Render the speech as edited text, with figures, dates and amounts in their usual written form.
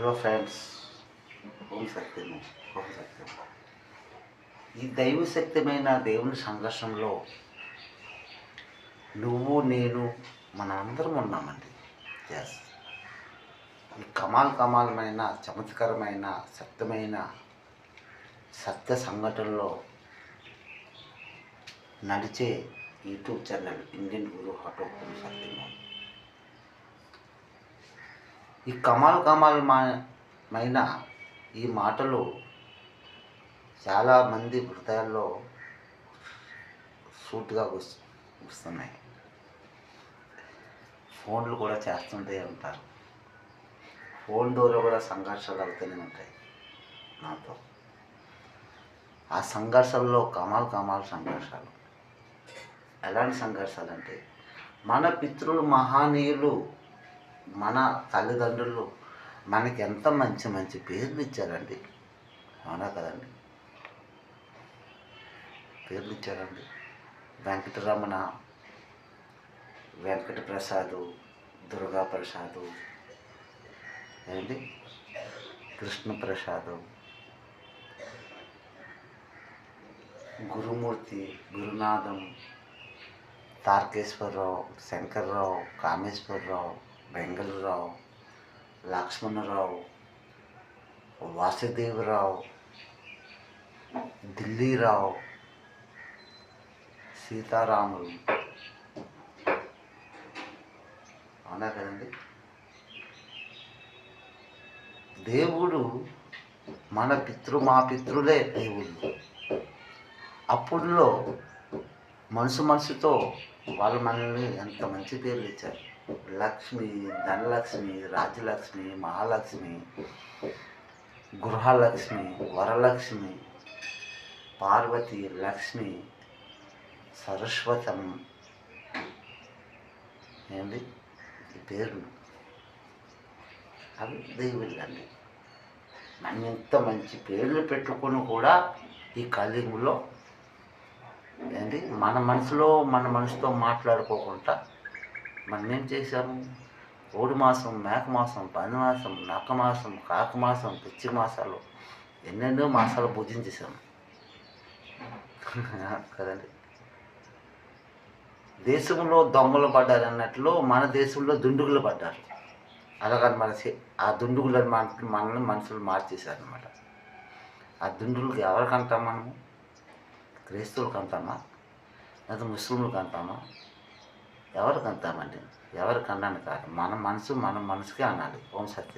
Hello friends, ఓం సత్యము, ఓం సత్యం. ఈ దైవశక్తమైన దేవుని సంఘర్షణలో నువ్వు నేను మనందరం ఉన్నామండి. ఎస్, ఈ కమాలమైన చమత్కరమైన సత్యమైన సత్య సంఘటనలో నడిచే యూట్యూబ్ ఛానల్ ఇండియన్ గురు హఠో ఓం సత్యము. ఈ కమాలమైన ఈ మాటలు చాలామంది హృదయాల్లో సూటుగా వస్తున్నాయి. ఫోన్లు కూడా చేస్తుంటే ఉంటారు. ఫోన్ ద్వారా కూడా సంఘర్షాలు అవుతూనే ఉంటాయి నాతో. ఆ సంఘర్షణలో కమాల్ సంఘర్షాలు. ఎలాంటి సంఘర్షాలు అంటే, మన పితృలు మహానీయులు, మన తల్లిదండ్రులు మనకి ఎంత మంచి పేర్లు ఇచ్చారండి. అవునా కదండి? పేర్లు ఇచ్చారండి. వెంకటరమణ, వెంకట ప్రసాదు, దుర్గా ప్రసాదు, ఏంటి కృష్ణప్రసాదు, గురుమూర్తి, గురునాథం, తారకేశ్వరరావు, శంకర్రావు, కామేశ్వరరావు, వెంగళరావు, లక్ష్మణరావు, వాసుదేవరావు, ఢిల్లీరావు, సీతారాములు. అవునా కదండి? దేవుడు మా పితృలే దేవుళ్ళు. అప్పుడులో మనసుతో వాళ్ళు మనల్ని ఎంత మంచి పేర్లు ఇచ్చారు. లక్ష్మి, ధనలక్ష్మి, రాజ్యలక్ష్మి, మహాలక్ష్మి, గృహలక్ష్మి, వరలక్ష్మి, పార్వతి, లక్ష్మి, సరస్వతం, ఏంటి ఈ పేర్లు అవి దేవుళ్ళండి. మనం ఎంత మంచి పేర్లు పెట్టుకొని కూడా ఈ కలియుగంలో ఏంటి మన మనసుతో మాట్లాడుకోకుండా మనం ఏం చేశాము? ఓడి మాసం, మేక మాసం, పంది మాసం, నక్క మాసం, కాక మాసం, పిచ్చి మాసాలు, ఎన్నెన్నో మాసాలు భుజించేసాము కదండి. దేశంలో దొంగలు పడ్డారు అన్నట్లు మన దేశంలో దుండుగులు పడ్డారు. అలాగని ఆ దుండుగులను మనల్ని మనుషులు మార్చేశారనమాట. ఆ దుండుగులకి ఎవరికి అంటాం మనము? క్రైస్తవులకు అంటామా, లేదా ముస్లింలకు అంటామా? ఎవరికి అంటామండి? ఎవరికి అన్నాను కాదు, మన మనసుకే అనాలి. ఓం సత్యం.